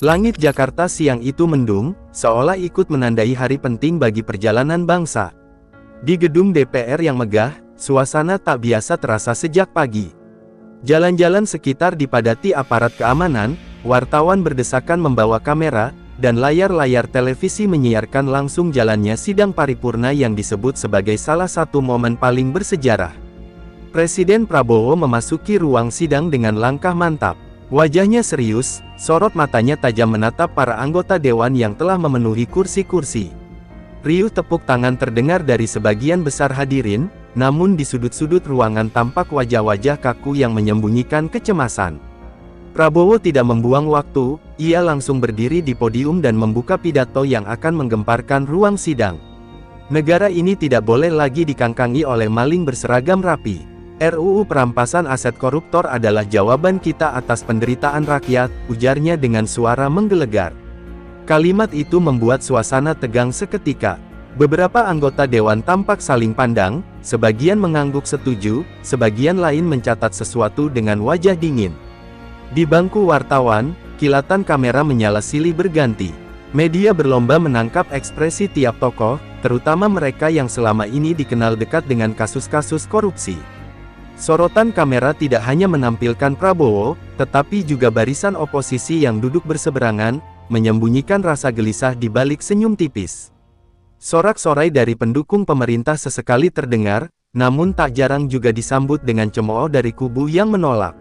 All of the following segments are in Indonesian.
Langit Jakarta siang itu mendung, seolah ikut menandai hari penting bagi perjalanan bangsa. Di gedung DPR yang megah, suasana tak biasa terasa sejak pagi. Jalan-jalan sekitar dipadati aparat keamanan, wartawan berdesakan membawa kamera, dan layar-layar televisi menyiarkan langsung jalannya sidang paripurna yang disebut sebagai salah satu momen paling bersejarah. Presiden Prabowo memasuki ruang sidang dengan langkah mantap. Wajahnya serius, sorot matanya tajam menatap para anggota dewan yang telah memenuhi kursi-kursi. Riuh tepuk tangan terdengar dari sebagian besar hadirin, namun di sudut-sudut ruangan tampak wajah-wajah kaku yang menyembunyikan kecemasan. Prabowo tidak membuang waktu, ia langsung berdiri di podium dan membuka pidato yang akan menggemparkan ruang sidang. Negara ini tidak boleh lagi dikangkangi oleh maling berseragam rapi. RUU perampasan aset koruptor adalah jawaban kita atas penderitaan rakyat, ujarnya dengan suara menggelegar. Kalimat itu membuat suasana tegang seketika. Beberapa anggota dewan tampak saling pandang, sebagian mengangguk setuju, sebagian lain mencatat sesuatu dengan wajah dingin. Di bangku wartawan, kilatan kamera menyala silih berganti. Media berlomba menangkap ekspresi tiap tokoh, terutama mereka yang selama ini dikenal dekat dengan kasus-kasus korupsi. Sorotan kamera tidak hanya menampilkan Prabowo, tetapi juga barisan oposisi yang duduk berseberangan, menyembunyikan rasa gelisah di balik senyum tipis. Sorak-sorai dari pendukung pemerintah sesekali terdengar, namun tak jarang juga disambut dengan cemooh dari kubu yang menolak.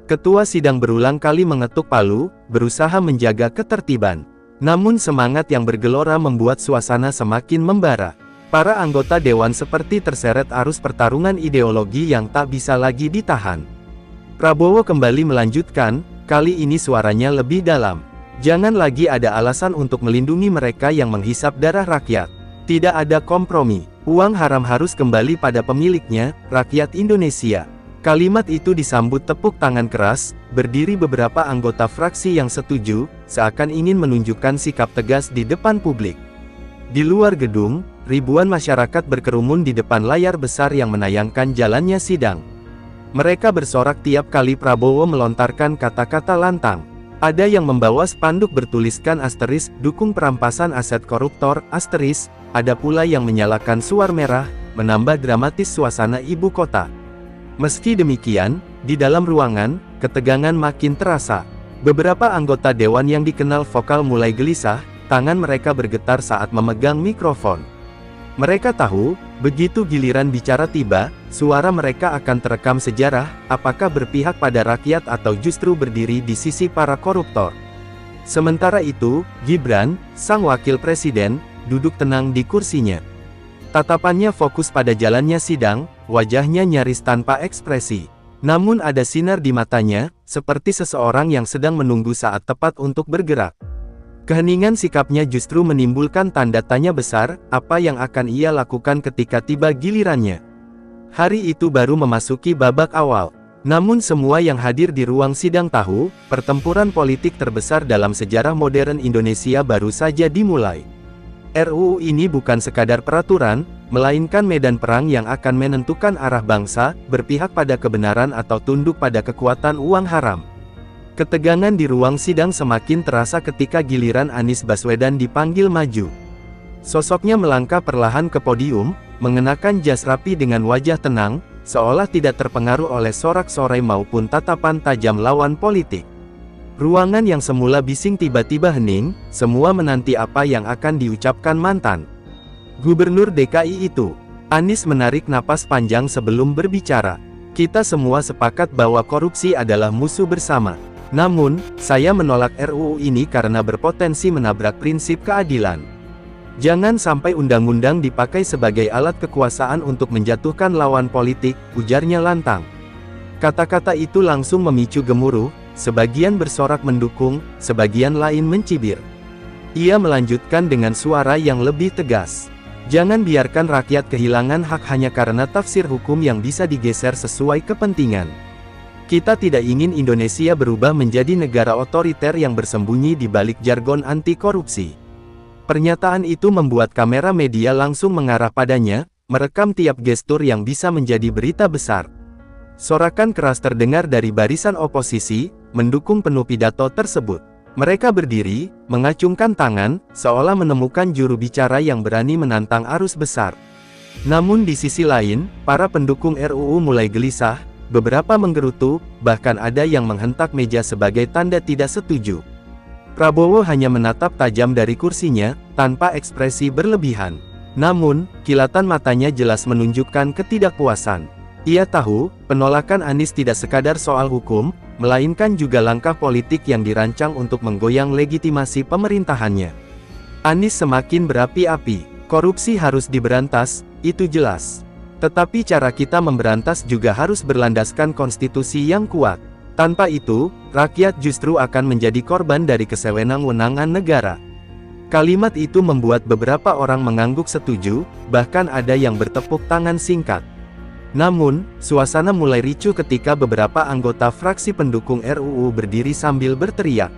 Ketua sidang berulang kali mengetuk palu, berusaha menjaga ketertiban. Namun semangat yang bergelora membuat suasana semakin membara. Para anggota dewan seperti terseret arus pertarungan ideologi yang tak bisa lagi ditahan. Prabowo kembali melanjutkan, kali ini suaranya lebih dalam. Jangan lagi ada alasan untuk melindungi mereka yang menghisap darah rakyat. Tidak ada kompromi. Uang haram harus kembali pada pemiliknya, rakyat Indonesia. Kalimat itu disambut tepuk tangan keras, berdiri beberapa anggota fraksi yang setuju, seakan ingin menunjukkan sikap tegas di depan publik. Di luar gedung, ribuan masyarakat berkerumun di depan layar besar yang menayangkan jalannya sidang. Mereka bersorak tiap kali Prabowo melontarkan kata-kata lantang. Ada yang membawa spanduk bertuliskan asteris, dukung perampasan aset koruptor, asteris, ada pula yang menyalakan suar merah, menambah dramatis suasana ibu kota. Meski demikian, di dalam ruangan, ketegangan makin terasa. Beberapa anggota dewan yang dikenal vokal mulai gelisah, tangan mereka bergetar saat memegang mikrofon. Mereka tahu, begitu giliran bicara tiba, suara mereka akan terekam sejarah, apakah berpihak pada rakyat atau justru berdiri di sisi para koruptor. Sementara itu, Gibran, sang wakil presiden, duduk tenang di kursinya. Tatapannya fokus pada jalannya sidang, wajahnya nyaris tanpa ekspresi. Namun ada sinar di matanya, seperti seseorang yang sedang menunggu saat tepat untuk bergerak. Keheningan sikapnya justru menimbulkan tanda tanya besar, apa yang akan ia lakukan ketika tiba gilirannya. Hari itu baru memasuki babak awal. Namun semua yang hadir di ruang sidang tahu, pertempuran politik terbesar dalam sejarah modern Indonesia baru saja dimulai. RUU ini bukan sekadar peraturan, melainkan medan perang yang akan menentukan arah bangsa, berpihak pada kebenaran atau tunduk pada kekuatan uang haram. Ketegangan di ruang sidang semakin terasa ketika giliran Anies Baswedan dipanggil maju. Sosoknya melangkah perlahan ke podium, mengenakan jas rapi dengan wajah tenang, seolah tidak terpengaruh oleh sorak-sorai maupun tatapan tajam lawan politik. Ruangan yang semula bising tiba-tiba hening, semua menanti apa yang akan diucapkan mantan Gubernur DKI itu. Anies menarik napas panjang sebelum berbicara. Kita semua sepakat bahwa korupsi adalah musuh bersama. Namun, saya menolak RUU ini karena berpotensi menabrak prinsip keadilan. Jangan sampai undang-undang dipakai sebagai alat kekuasaan untuk menjatuhkan lawan politik, ujarnya lantang. Kata-kata itu langsung memicu gemuruh, sebagian bersorak mendukung, sebagian lain mencibir. Ia melanjutkan dengan suara yang lebih tegas. Jangan biarkan rakyat kehilangan hak hanya karena tafsir hukum yang bisa digeser sesuai kepentingan. Kita tidak ingin Indonesia berubah menjadi negara otoriter yang bersembunyi di balik jargon anti-korupsi. Pernyataan itu membuat kamera media langsung mengarah padanya, merekam tiap gestur yang bisa menjadi berita besar. Sorakan keras terdengar dari barisan oposisi, mendukung penuh pidato tersebut. Mereka berdiri, mengacungkan tangan, seolah menemukan juru bicara yang berani menantang arus besar. Namun di sisi lain, para pendukung RUU mulai gelisah, beberapa menggerutu, bahkan ada yang menghentak meja sebagai tanda tidak setuju. Prabowo hanya menatap tajam dari kursinya, tanpa ekspresi berlebihan. Namun, kilatan matanya jelas menunjukkan ketidakpuasan. Ia tahu, penolakan Anies tidak sekadar soal hukum, melainkan juga langkah politik yang dirancang untuk menggoyang legitimasi pemerintahannya. Anies semakin berapi-api. Korupsi harus diberantas, itu jelas. Tetapi cara kita memberantas juga harus berlandaskan konstitusi yang kuat. Tanpa itu, rakyat justru akan menjadi korban dari kesewenang-wenangan negara. Kalimat itu membuat beberapa orang mengangguk setuju, bahkan ada yang bertepuk tangan singkat. Namun, suasana mulai ricuh ketika beberapa anggota fraksi pendukung RUU berdiri sambil berteriak.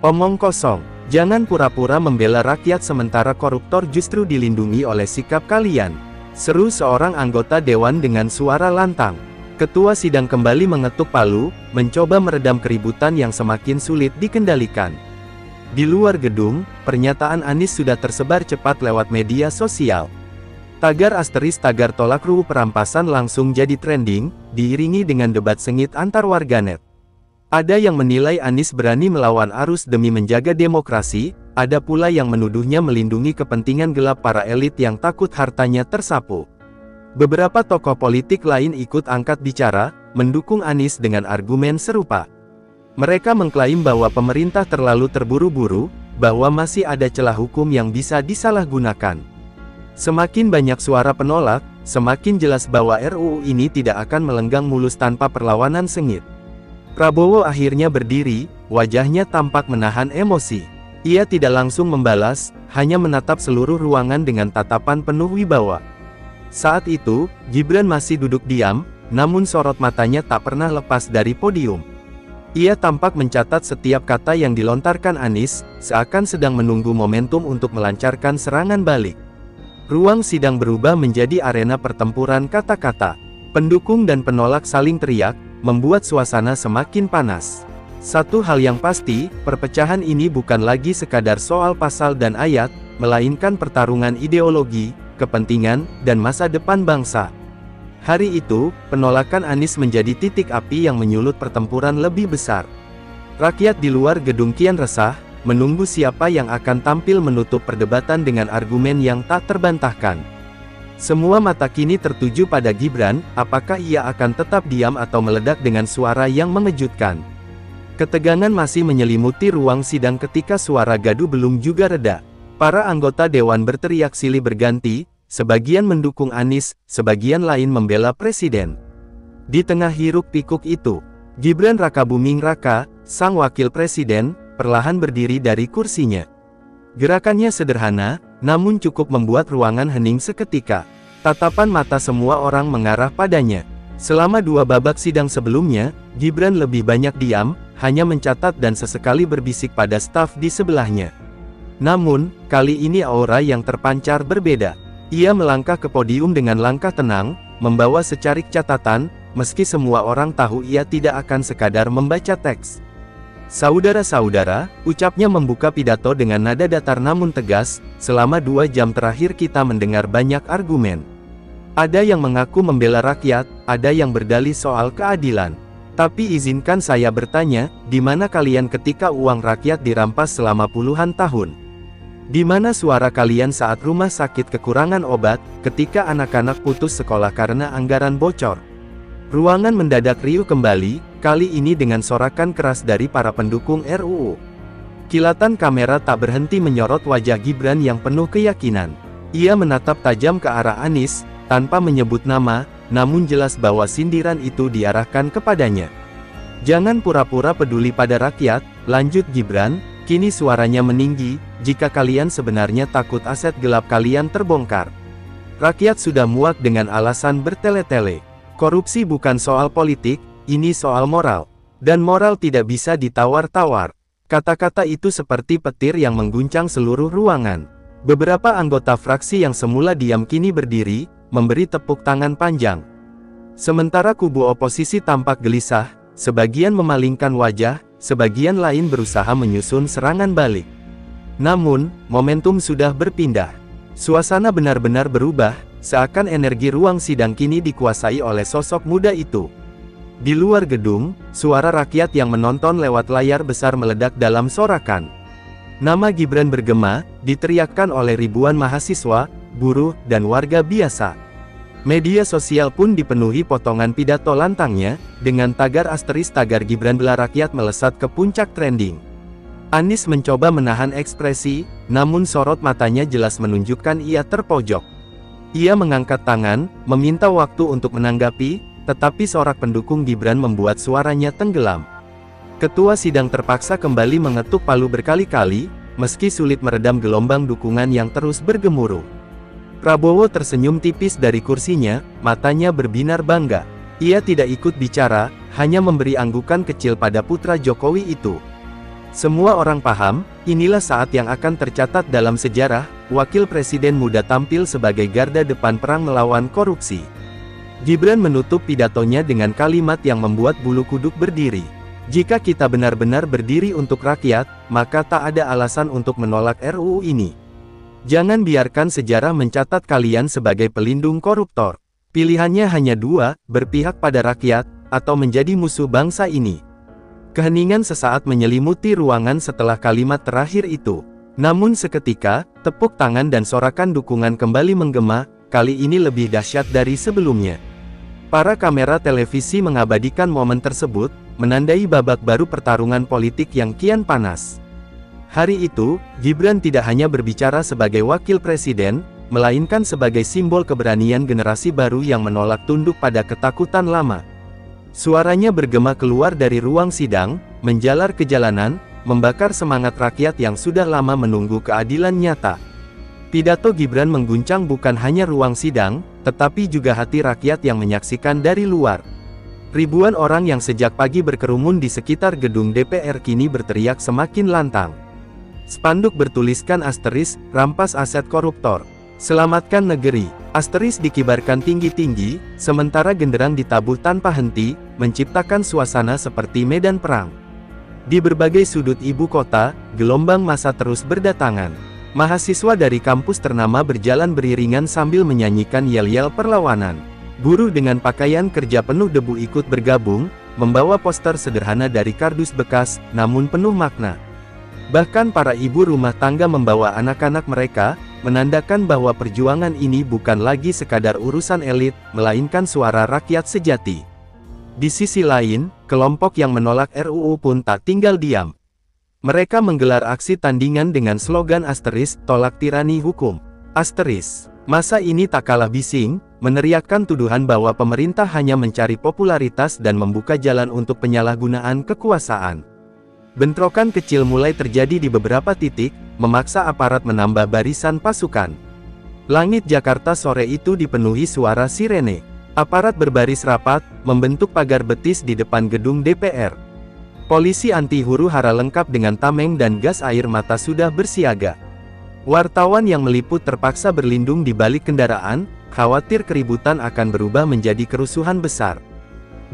"Omong kosong, jangan pura-pura membela rakyat sementara koruptor justru dilindungi oleh sikap kalian," seru seorang anggota dewan dengan suara lantang. Ketua sidang kembali mengetuk palu, mencoba meredam keributan yang semakin sulit dikendalikan. Di luar gedung, pernyataan Anies sudah tersebar cepat lewat media sosial. Tagar tagar tolak RUU perampasan langsung jadi trending, diiringi dengan debat sengit antar warganet. Ada yang menilai Anies berani melawan arus demi menjaga demokrasi, ada pula yang menuduhnya melindungi kepentingan gelap para elit yang takut hartanya tersapu. Beberapa tokoh politik lain ikut angkat bicara, mendukung Anies dengan argumen serupa. Mereka mengklaim bahwa pemerintah terlalu terburu-buru, bahwa masih ada celah hukum yang bisa disalahgunakan. Semakin banyak suara penolak, semakin jelas bahwa RUU ini tidak akan melenggang mulus tanpa perlawanan sengit. Prabowo akhirnya berdiri, wajahnya tampak menahan emosi. Ia tidak langsung membalas, hanya menatap seluruh ruangan dengan tatapan penuh wibawa. Saat itu, Gibran masih duduk diam, namun sorot matanya tak pernah lepas dari podium. Ia tampak mencatat setiap kata yang dilontarkan Anies, seakan sedang menunggu momentum untuk melancarkan serangan balik. Ruang sidang berubah menjadi arena pertempuran kata-kata. Pendukung dan penolak saling teriak, membuat suasana semakin panas. Satu hal yang pasti, perpecahan ini bukan lagi sekadar soal pasal dan ayat, melainkan pertarungan ideologi, kepentingan, dan masa depan bangsa. Hari itu, penolakan Anies menjadi titik api yang menyulut pertempuran lebih besar. Rakyat di luar gedung kian resah, menunggu siapa yang akan tampil menutup perdebatan dengan argumen yang tak terbantahkan. Semua mata kini tertuju pada Gibran, apakah ia akan tetap diam atau meledak dengan suara yang mengejutkan. Ketegangan masih menyelimuti ruang sidang ketika suara gaduh belum juga reda. Para anggota dewan berteriak silih berganti, sebagian mendukung Anies, sebagian lain membela presiden. Di tengah hiruk-pikuk itu, Gibran Rakabuming Raka, sang wakil presiden, perlahan berdiri dari kursinya. Gerakannya sederhana, namun cukup membuat ruangan hening seketika. Tatapan mata semua orang mengarah padanya. Selama dua babak sidang sebelumnya, Gibran lebih banyak diam, hanya mencatat dan sesekali berbisik pada staf di sebelahnya. Namun, kali ini aura yang terpancar berbeda. Ia melangkah ke podium dengan langkah tenang, membawa secarik catatan, meski semua orang tahu ia tidak akan sekadar membaca teks. "Saudara-saudara," ucapnya membuka pidato dengan nada datar namun tegas, "selama 2 jam terakhir kita mendengar banyak argumen. Ada yang mengaku membela rakyat, ada yang berdalih soal keadilan. Tapi izinkan saya bertanya, di mana kalian ketika uang rakyat dirampas selama puluhan tahun? Di mana suara kalian saat rumah sakit kekurangan obat, ketika anak-anak putus sekolah karena anggaran bocor?" Ruangan mendadak riuh kembali, kali ini dengan sorakan keras dari para pendukung RUU. Kilatan kamera tak berhenti menyorot wajah Gibran yang penuh keyakinan. Ia menatap tajam ke arah Anies, tanpa menyebut nama, namun jelas bahwa sindiran itu diarahkan kepadanya. "Jangan pura-pura peduli pada rakyat," lanjut Gibran, kini suaranya meninggi, "jika kalian sebenarnya takut aset gelap kalian terbongkar. Rakyat sudah muak dengan alasan bertele-tele. Korupsi bukan soal politik, ini soal moral. Dan moral tidak bisa ditawar-tawar." Kata-kata itu seperti petir yang mengguncang seluruh ruangan. Beberapa anggota fraksi yang semula diam kini berdiri, memberi tepuk tangan panjang. Sementara kubu oposisi tampak gelisah, sebagian memalingkan wajah, sebagian lain berusaha menyusun serangan balik. Namun, momentum sudah berpindah. Suasana benar-benar berubah, seakan energi ruang sidang kini dikuasai oleh sosok muda itu. Di luar gedung, suara rakyat yang menonton lewat layar besar meledak dalam sorakan. Nama Gibran bergema, diteriakkan oleh ribuan mahasiswa, buruh, dan warga biasa. Media sosial pun dipenuhi potongan pidato lantangnya, dengan tagar tagar Gibran bela rakyat melesat ke puncak trending. Anies mencoba menahan ekspresi, namun sorot matanya jelas menunjukkan ia terpojok. Ia mengangkat tangan, meminta waktu untuk menanggapi, tetapi sorak pendukung Gibran membuat suaranya tenggelam. Ketua sidang terpaksa kembali mengetuk palu berkali-kali, meski sulit meredam gelombang dukungan yang terus bergemuruh. Prabowo tersenyum tipis dari kursinya, matanya berbinar bangga. Ia tidak ikut bicara, hanya memberi anggukan kecil pada putra Jokowi itu. Semua orang paham, inilah saat yang akan tercatat dalam sejarah, wakil presiden muda tampil sebagai garda depan perang melawan korupsi. Gibran menutup pidatonya dengan kalimat yang membuat bulu kuduk berdiri. Jika kita benar-benar berdiri untuk rakyat, maka tak ada alasan untuk menolak RUU ini. Jangan biarkan sejarah mencatat kalian sebagai pelindung koruptor. Pilihannya hanya dua, berpihak pada rakyat, atau menjadi musuh bangsa ini. Keheningan sesaat menyelimuti ruangan setelah kalimat terakhir itu. Namun seketika, tepuk tangan dan sorakan dukungan kembali menggema, kali ini lebih dahsyat dari sebelumnya. Para kamera televisi mengabadikan momen tersebut, menandai babak baru pertarungan politik yang kian panas. Hari itu, Gibran tidak hanya berbicara sebagai wakil presiden, melainkan sebagai simbol keberanian generasi baru yang menolak tunduk pada ketakutan lama. Suaranya bergema keluar dari ruang sidang, menjalar ke jalanan, membakar semangat rakyat yang sudah lama menunggu keadilan nyata. Pidato Gibran mengguncang bukan hanya ruang sidang, tetapi juga hati rakyat yang menyaksikan dari luar. Ribuan orang yang sejak pagi berkerumun di sekitar gedung DPR kini berteriak semakin lantang. Spanduk bertuliskan rampas aset koruptor. Selamatkan negeri. Dikibarkan tinggi-tinggi, sementara genderang ditabuh tanpa henti, menciptakan suasana seperti medan perang. Di berbagai sudut ibu kota, gelombang massa terus berdatangan. Mahasiswa dari kampus ternama berjalan beriringan sambil menyanyikan yel-yel perlawanan. Buruh dengan pakaian kerja penuh debu ikut bergabung, membawa poster sederhana dari kardus bekas, namun penuh makna. Bahkan para ibu rumah tangga membawa anak-anak mereka, menandakan bahwa perjuangan ini bukan lagi sekadar urusan elit, melainkan suara rakyat sejati. Di sisi lain, kelompok yang menolak RUU pun tak tinggal diam. Mereka menggelar aksi tandingan dengan slogan tolak tirani hukum. Masa ini tak kalah bising, meneriakkan tuduhan bahwa pemerintah hanya mencari popularitas dan membuka jalan untuk penyalahgunaan kekuasaan. Bentrokan kecil mulai terjadi di beberapa titik, memaksa aparat menambah barisan pasukan. Langit Jakarta sore itu dipenuhi suara sirene. Aparat berbaris rapat, membentuk pagar betis di depan gedung DPR. Polisi anti huru-hara lengkap dengan tameng dan gas air mata sudah bersiaga. Wartawan yang meliput terpaksa berlindung di balik kendaraan, khawatir keributan akan berubah menjadi kerusuhan besar.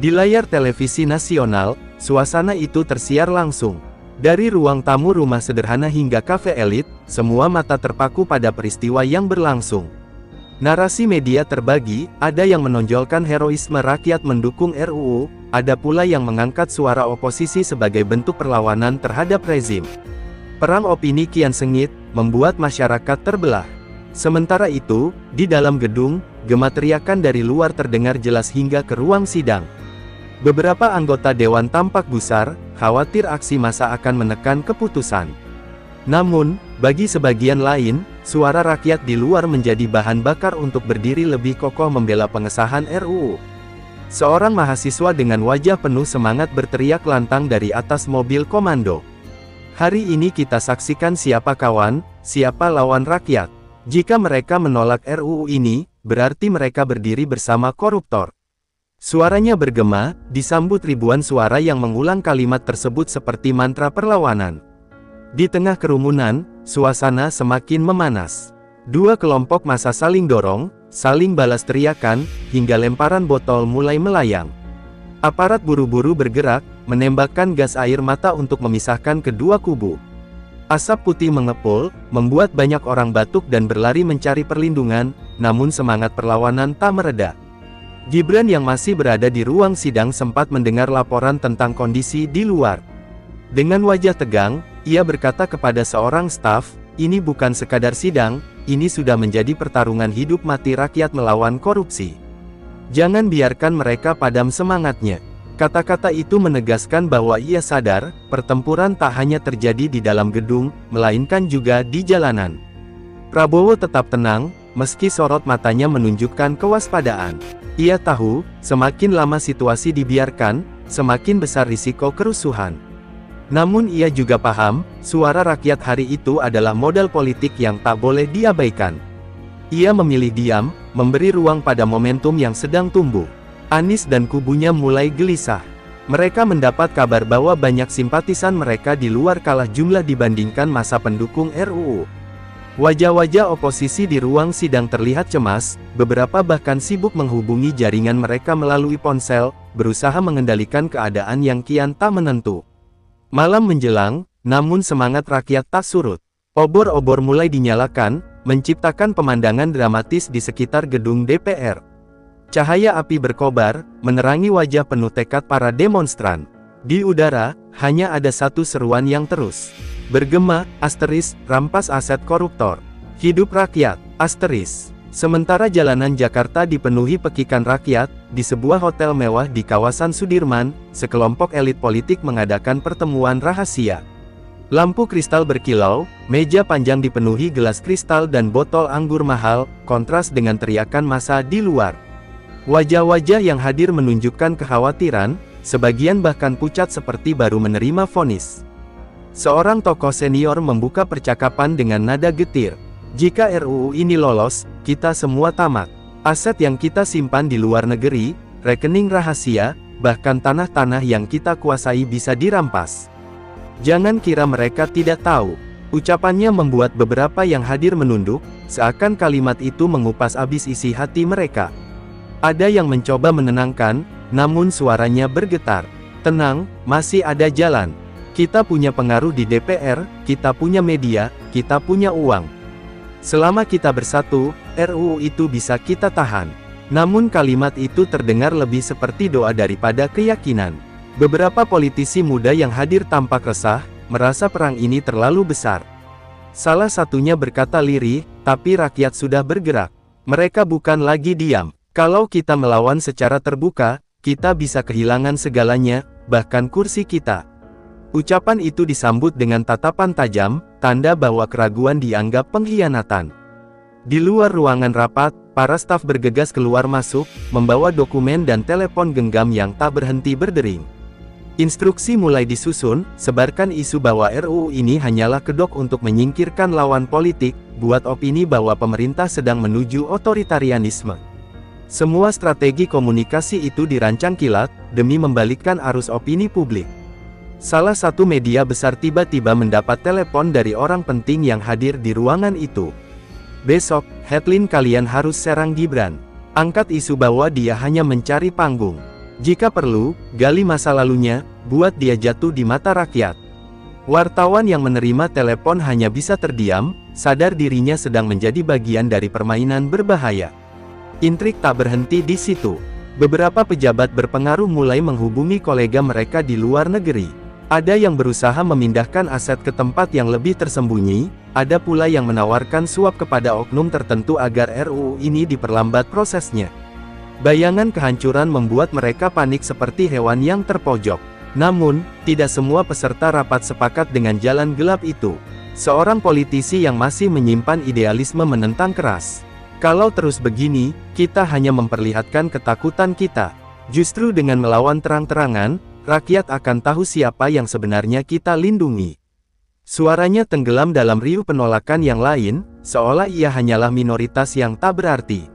Di layar televisi nasional, suasana itu tersiar langsung. Dari ruang tamu rumah sederhana hingga kafe elit, semua mata terpaku pada peristiwa yang berlangsung. Narasi media terbagi, ada yang menonjolkan heroisme rakyat mendukung RUU, ada pula yang mengangkat suara oposisi sebagai bentuk perlawanan terhadap rezim. Perang opini kian sengit, membuat masyarakat terbelah. Sementara itu, di dalam gedung, gema teriakan dari luar terdengar jelas hingga ke ruang sidang. Beberapa anggota dewan tampak gusar, khawatir aksi massa akan menekan keputusan. Namun, bagi sebagian lain, suara rakyat di luar menjadi bahan bakar untuk berdiri lebih kokoh membela pengesahan RUU. Seorang mahasiswa dengan wajah penuh semangat berteriak lantang dari atas mobil komando. Hari ini kita saksikan siapa kawan, siapa lawan rakyat. Jika mereka menolak RUU ini, berarti mereka berdiri bersama koruptor. Suaranya bergema, disambut ribuan suara yang mengulang kalimat tersebut seperti mantra perlawanan. Di tengah kerumunan, suasana semakin memanas. Dua kelompok massa saling dorong, saling balas teriakan, hingga lemparan botol mulai melayang. Aparat buru-buru bergerak, menembakkan gas air mata untuk memisahkan kedua kubu. Asap putih mengepul, membuat banyak orang batuk dan berlari mencari perlindungan, namun semangat perlawanan tak mereda. Gibran yang masih berada di ruang sidang sempat mendengar laporan tentang kondisi di luar. Dengan wajah tegang, ia berkata kepada seorang staf, "Ini bukan sekadar sidang, ini sudah menjadi pertarungan hidup mati rakyat melawan korupsi. Jangan biarkan mereka padam semangatnya." Kata-kata itu menegaskan bahwa ia sadar, pertempuran tak hanya terjadi di dalam gedung, melainkan juga di jalanan. Prabowo tetap tenang, meski sorot matanya menunjukkan kewaspadaan. Ia tahu, semakin lama situasi dibiarkan, semakin besar risiko kerusuhan. Namun ia juga paham, suara rakyat hari itu adalah modal politik yang tak boleh diabaikan. Ia memilih diam, memberi ruang pada momentum yang sedang tumbuh. Anies dan kubunya mulai gelisah. Mereka mendapat kabar bahwa banyak simpatisan mereka di luar kalah jumlah dibandingkan masa pendukung RUU. Wajah-wajah oposisi di ruang sidang terlihat cemas, beberapa bahkan sibuk menghubungi jaringan mereka melalui ponsel, berusaha mengendalikan keadaan yang kian tak menentu. Malam menjelang, namun semangat rakyat tak surut. Obor-obor mulai dinyalakan, menciptakan pemandangan dramatis di sekitar gedung DPR. Cahaya api berkobar, menerangi wajah penuh tekad para demonstran. Di udara, hanya ada satu seruan yang terus bergema, rampas aset koruptor. Hidup rakyat, Sementara jalanan Jakarta dipenuhi pekikan rakyat, di sebuah hotel mewah di kawasan Sudirman, sekelompok elit politik mengadakan pertemuan rahasia. Lampu kristal berkilau, meja panjang dipenuhi gelas kristal dan botol anggur mahal, kontras dengan teriakan massa di luar. Wajah-wajah yang hadir menunjukkan kekhawatiran, sebagian bahkan pucat seperti baru menerima vonis. Seorang tokoh senior membuka percakapan dengan nada getir. "Jika RUU ini lolos, kita semua tamat. Aset yang kita simpan di luar negeri, rekening rahasia, bahkan tanah-tanah yang kita kuasai bisa dirampas. Jangan kira mereka tidak tahu." Ucapannya membuat beberapa yang hadir menunduk, seakan kalimat itu mengupas habis isi hati mereka. Ada yang mencoba menenangkan, namun suaranya bergetar. "Tenang, masih ada jalan. Kita punya pengaruh di DPR, kita punya media, kita punya uang. Selama kita bersatu, RUU itu bisa kita tahan." Namun kalimat itu terdengar lebih seperti doa daripada keyakinan. Beberapa politisi muda yang hadir tampak resah, merasa perang ini terlalu besar. Salah satunya berkata lirih, "Tapi rakyat sudah bergerak. Mereka bukan lagi diam. Kalau kita melawan secara terbuka, kita bisa kehilangan segalanya, bahkan kursi kita." Ucapan itu disambut dengan tatapan tajam, tanda bahwa keraguan dianggap pengkhianatan. Di luar ruangan rapat, para staf bergegas keluar masuk, membawa dokumen dan telepon genggam yang tak berhenti berdering. Instruksi mulai disusun, sebarkan isu bahwa RUU ini hanyalah kedok untuk menyingkirkan lawan politik, buat opini bahwa pemerintah sedang menuju otoritarianisme. Semua strategi komunikasi itu dirancang kilat, demi membalikkan arus opini publik. Salah satu media besar tiba-tiba mendapat telepon dari orang penting yang hadir di ruangan itu. "Besok, headline kalian harus serang Gibran. Angkat isu bahwa dia hanya mencari panggung. Jika perlu, gali masa lalunya, buat dia jatuh di mata rakyat." Wartawan yang menerima telepon hanya bisa terdiam, sadar dirinya sedang menjadi bagian dari permainan berbahaya. Intrik tak berhenti di situ. Beberapa pejabat berpengaruh mulai menghubungi kolega mereka di luar negeri. Ada yang berusaha memindahkan aset ke tempat yang lebih tersembunyi, ada pula yang menawarkan suap kepada oknum tertentu agar RUU ini diperlambat prosesnya. Bayangan kehancuran membuat mereka panik seperti hewan yang terpojok. Namun, tidak semua peserta rapat sepakat dengan jalan gelap itu. Seorang politisi yang masih menyimpan idealisme menentang keras. "Kalau terus begini, kita hanya memperlihatkan ketakutan kita. Justru dengan melawan terang-terangan, rakyat akan tahu siapa yang sebenarnya kita lindungi." Suaranya tenggelam dalam riuh penolakan yang lain, seolah ia hanyalah minoritas yang tak berarti.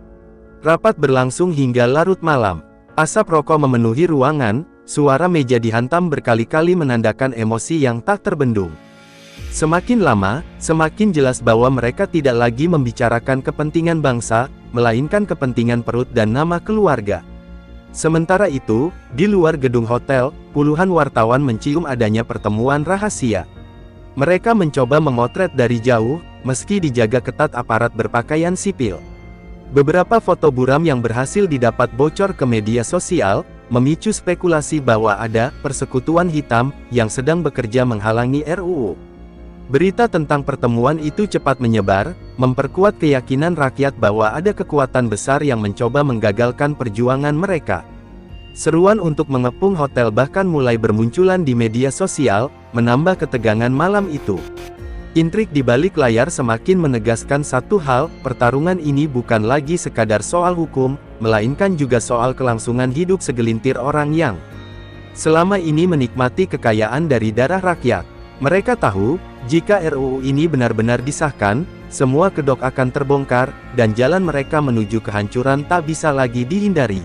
Rapat berlangsung hingga larut malam. Asap rokok memenuhi ruangan, suara meja dihantam berkali-kali menandakan emosi yang tak terbendung. Semakin lama, semakin jelas bahwa mereka tidak lagi membicarakan kepentingan bangsa, melainkan kepentingan perut dan nama keluarga. Sementara itu, di luar gedung hotel, puluhan wartawan mencium adanya pertemuan rahasia. Mereka mencoba memotret dari jauh, meski dijaga ketat aparat berpakaian sipil. Beberapa foto buram yang berhasil didapat bocor ke media sosial, memicu spekulasi bahwa ada persekutuan hitam yang sedang bekerja menghalangi RUU. Berita tentang pertemuan itu cepat menyebar, memperkuat keyakinan rakyat bahwa ada kekuatan besar yang mencoba menggagalkan perjuangan mereka. Seruan untuk mengepung hotel bahkan mulai bermunculan di media sosial, menambah ketegangan malam itu. Intrik di balik layar semakin menegaskan satu hal, pertarungan ini bukan lagi sekadar soal hukum, melainkan juga soal kelangsungan hidup segelintir orang yang selama ini menikmati kekayaan dari darah rakyat. Mereka tahu, jika RUU ini benar-benar disahkan, semua kedok akan terbongkar, dan jalan mereka menuju kehancuran tak bisa lagi dihindari.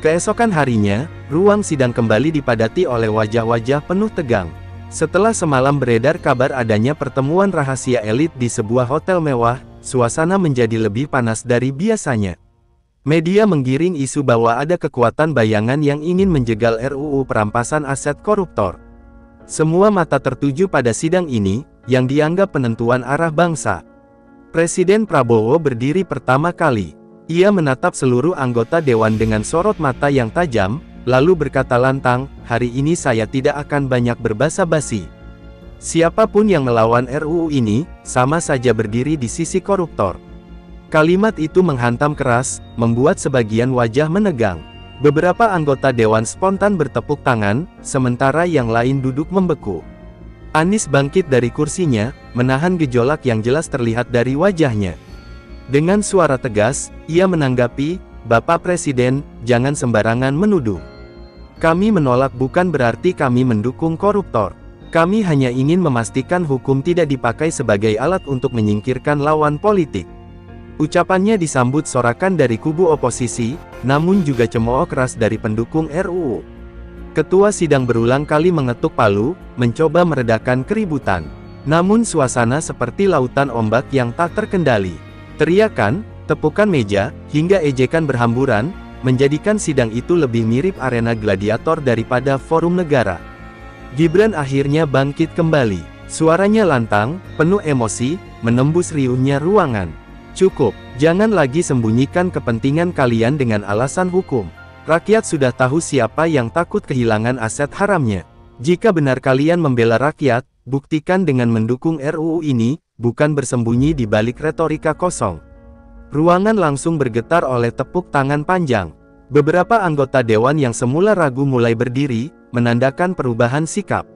Keesokan harinya, ruang sidang kembali dipadati oleh wajah-wajah penuh tegang. Setelah semalam beredar kabar adanya pertemuan rahasia elit di sebuah hotel mewah, suasana menjadi lebih panas dari biasanya. Media menggiring isu bahwa ada kekuatan bayangan yang ingin menjegal RUU perampasan aset koruptor. Semua mata tertuju pada sidang ini, yang dianggap penentuan arah bangsa. Presiden Prabowo berdiri pertama kali. Ia menatap seluruh anggota dewan dengan sorot mata yang tajam, lalu berkata lantang, "Hari ini saya tidak akan banyak berbasa-basi. Siapapun yang melawan RUU ini, sama saja berdiri di sisi koruptor." Kalimat itu menghantam keras, membuat sebagian wajah menegang. Beberapa anggota dewan spontan bertepuk tangan, sementara yang lain duduk membeku. Anies bangkit dari kursinya, menahan gejolak yang jelas terlihat dari wajahnya. Dengan suara tegas, ia menanggapi, "Bapak Presiden, jangan sembarangan menuduh. Kami menolak bukan berarti kami mendukung koruptor. Kami hanya ingin memastikan hukum tidak dipakai sebagai alat untuk menyingkirkan lawan politik." Ucapannya disambut sorakan dari kubu oposisi, namun juga cemooh keras dari pendukung RUU. Ketua sidang berulang kali mengetuk palu, mencoba meredakan keributan. Namun suasana seperti lautan ombak yang tak terkendali. Teriakan, tepukan meja, hingga ejekan berhamburan, menjadikan sidang itu lebih mirip arena gladiator daripada forum negara. Gibran akhirnya bangkit kembali. Suaranya lantang, penuh emosi, menembus riuhnya ruangan. "Cukup, jangan lagi sembunyikan kepentingan kalian dengan alasan hukum. Rakyat sudah tahu siapa yang takut kehilangan aset haramnya. Jika benar kalian membela rakyat, buktikan dengan mendukung RUU ini, bukan bersembunyi di balik retorika kosong." Ruangan langsung bergetar oleh tepuk tangan panjang. Beberapa anggota dewan yang semula ragu mulai berdiri, menandakan perubahan sikap.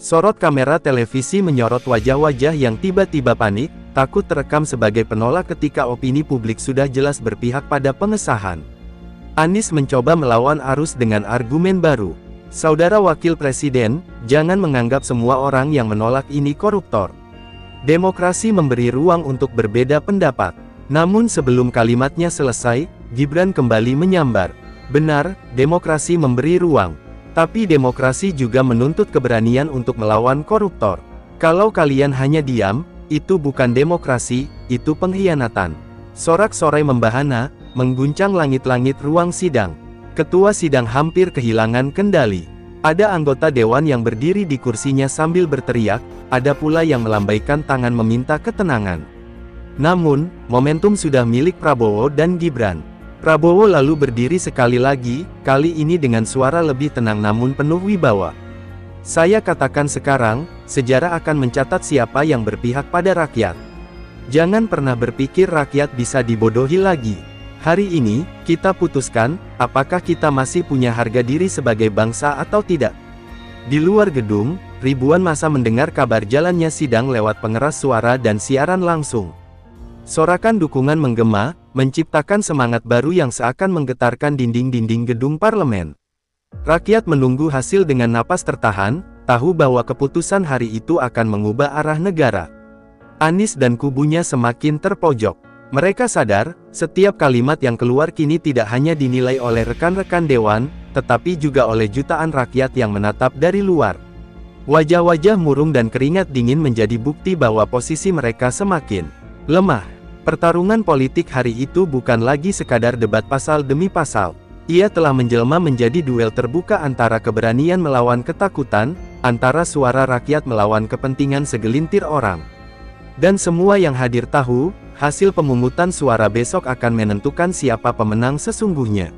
Sorot kamera televisi menyorot wajah-wajah yang tiba-tiba panik, takut terekam sebagai penolak ketika opini publik sudah jelas berpihak pada pengesahan. Anies mencoba melawan arus dengan argumen baru. "Saudara Wakil Presiden, jangan menganggap semua orang yang menolak ini koruptor. Demokrasi memberi ruang untuk berbeda pendapat." Namun sebelum kalimatnya selesai, Gibran kembali menyambar. "Benar, demokrasi memberi ruang. Tapi demokrasi juga menuntut keberanian untuk melawan koruptor. Kalau kalian hanya diam, itu bukan demokrasi, itu pengkhianatan." Sorak-sorai membahana, mengguncang langit-langit ruang sidang. Ketua sidang hampir kehilangan kendali. Ada anggota dewan yang berdiri di kursinya sambil berteriak, ada pula yang melambaikan tangan meminta ketenangan. Namun, momentum sudah milik Prabowo dan Gibran. Prabowo lalu berdiri sekali lagi, kali ini dengan suara lebih tenang namun penuh wibawa. "Saya katakan sekarang, sejarah akan mencatat siapa yang berpihak pada rakyat. Jangan pernah berpikir rakyat bisa dibodohi lagi. Hari ini, kita putuskan, apakah kita masih punya harga diri sebagai bangsa atau tidak." Di luar gedung, ribuan massa mendengar kabar jalannya sidang lewat pengeras suara dan siaran langsung. Sorakan dukungan menggema, menciptakan semangat baru yang seakan menggetarkan dinding-dinding gedung parlemen. Rakyat menunggu hasil dengan napas tertahan, tahu bahwa keputusan hari itu akan mengubah arah negara. Anies dan kubunya semakin terpojok. Mereka sadar, setiap kalimat yang keluar kini tidak hanya dinilai oleh rekan-rekan dewan, tetapi juga oleh jutaan rakyat yang menatap dari luar. Wajah-wajah murung dan keringat dingin menjadi bukti bahwa posisi mereka semakin lemah. Pertarungan politik hari itu bukan lagi sekadar debat pasal demi pasal. Ia telah menjelma menjadi duel terbuka antara keberanian melawan ketakutan, antara suara rakyat melawan kepentingan segelintir orang. Dan semua yang hadir tahu, hasil pemungutan suara besok akan menentukan siapa pemenang sesungguhnya.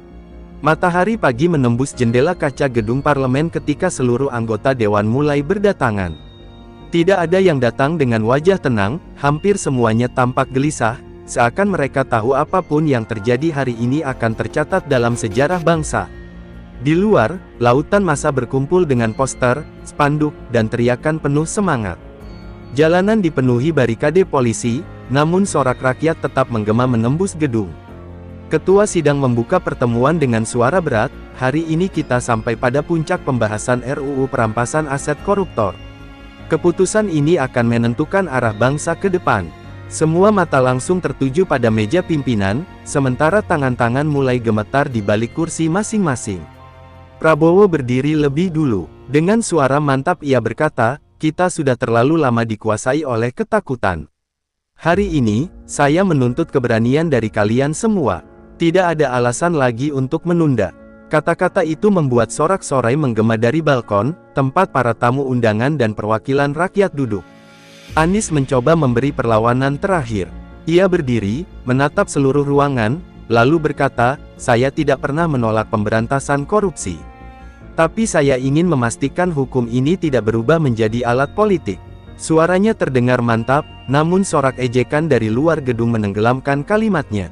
Matahari pagi menembus jendela kaca gedung parlemen ketika seluruh anggota dewan mulai berdatangan. Tidak ada yang datang dengan wajah tenang, hampir semuanya tampak gelisah, seakan mereka tahu apapun yang terjadi hari ini akan tercatat dalam sejarah bangsa. Di luar, lautan massa berkumpul dengan poster, spanduk, dan teriakan penuh semangat. Jalanan dipenuhi barikade polisi, namun sorak rakyat tetap menggema menembus gedung. Ketua sidang membuka pertemuan dengan suara berat, "Hari ini kita sampai pada puncak pembahasan RUU perampasan aset koruptor. Keputusan ini akan menentukan arah bangsa ke depan." Semua mata langsung tertuju pada meja pimpinan, sementara tangan-tangan mulai gemetar di balik kursi masing-masing. Prabowo berdiri lebih dulu. Dengan suara mantap ia berkata, "Kita sudah terlalu lama dikuasai oleh ketakutan. Hari ini, saya menuntut keberanian dari kalian semua. Tidak ada alasan lagi untuk menunda." Kata-kata itu membuat sorak-sorai menggema dari balkon, tempat para tamu undangan dan perwakilan rakyat duduk. Anies mencoba memberi perlawanan terakhir. Ia berdiri, menatap seluruh ruangan, lalu berkata, "Saya tidak pernah menolak pemberantasan korupsi. Tapi saya ingin memastikan hukum ini tidak berubah menjadi alat politik." Suaranya terdengar mantap, namun sorak ejekan dari luar gedung menenggelamkan kalimatnya.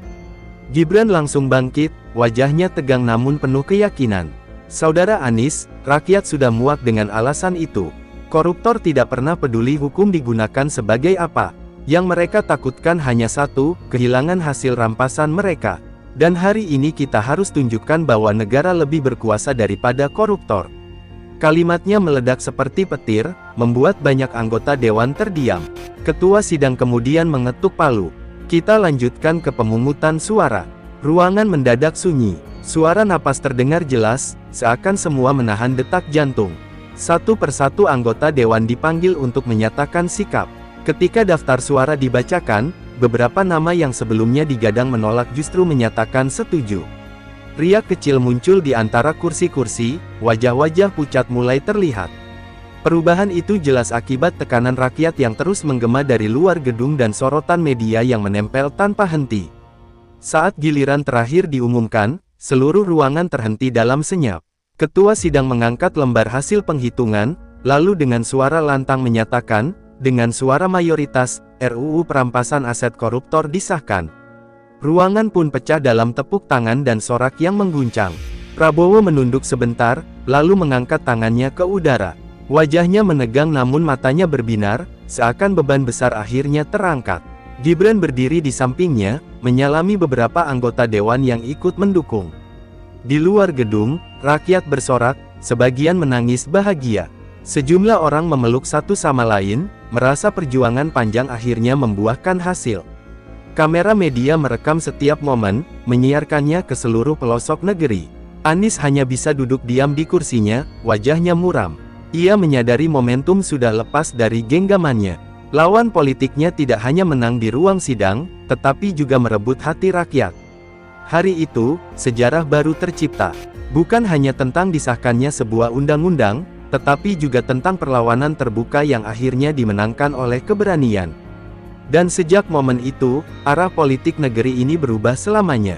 Gibran langsung bangkit, wajahnya tegang namun penuh keyakinan. "Saudara Anies, rakyat sudah muak dengan alasan itu. Koruptor tidak pernah peduli hukum digunakan sebagai apa. Yang mereka takutkan hanya satu, kehilangan hasil rampasan mereka. Dan hari ini kita harus tunjukkan bahwa negara lebih berkuasa daripada koruptor." Kalimatnya meledak seperti petir, membuat banyak anggota dewan terdiam. Ketua sidang kemudian mengetuk palu. "Kita lanjutkan ke pemungutan suara." Ruangan mendadak sunyi. Suara napas terdengar jelas, seakan semua menahan detak jantung. Satu persatu anggota dewan dipanggil untuk menyatakan sikap. Ketika daftar suara dibacakan, beberapa nama yang sebelumnya digadang menolak justru menyatakan setuju. Riak kecil muncul di antara kursi-kursi, wajah-wajah pucat mulai terlihat. Perubahan itu jelas akibat tekanan rakyat yang terus menggema dari luar gedung dan sorotan media yang menempel tanpa henti. Saat giliran terakhir diumumkan, seluruh ruangan terhenti dalam senyap. Ketua sidang mengangkat lembar hasil penghitungan, lalu dengan suara lantang menyatakan, dengan suara mayoritas, RUU perampasan aset koruptor disahkan. Ruangan pun pecah dalam tepuk tangan dan sorak yang mengguncang. Prabowo menunduk sebentar, lalu mengangkat tangannya ke udara. Wajahnya menegang namun matanya berbinar, seakan beban besar akhirnya terangkat. Gibran berdiri di sampingnya, menyalami beberapa anggota dewan yang ikut mendukung. Di luar gedung, rakyat bersorak, sebagian menangis bahagia. Sejumlah orang memeluk satu sama lain, merasa perjuangan panjang akhirnya membuahkan hasil. Kamera media merekam setiap momen, menyiarkannya ke seluruh pelosok negeri. Anies hanya bisa duduk diam di kursinya, wajahnya muram. Ia menyadari momentum sudah lepas dari genggamannya. Lawan politiknya tidak hanya menang di ruang sidang, tetapi juga merebut hati rakyat. Hari itu, sejarah baru tercipta. Bukan hanya tentang disahkannya sebuah undang-undang, tetapi juga tentang perlawanan terbuka yang akhirnya dimenangkan oleh keberanian. Dan sejak momen itu, arah politik negeri ini berubah selamanya.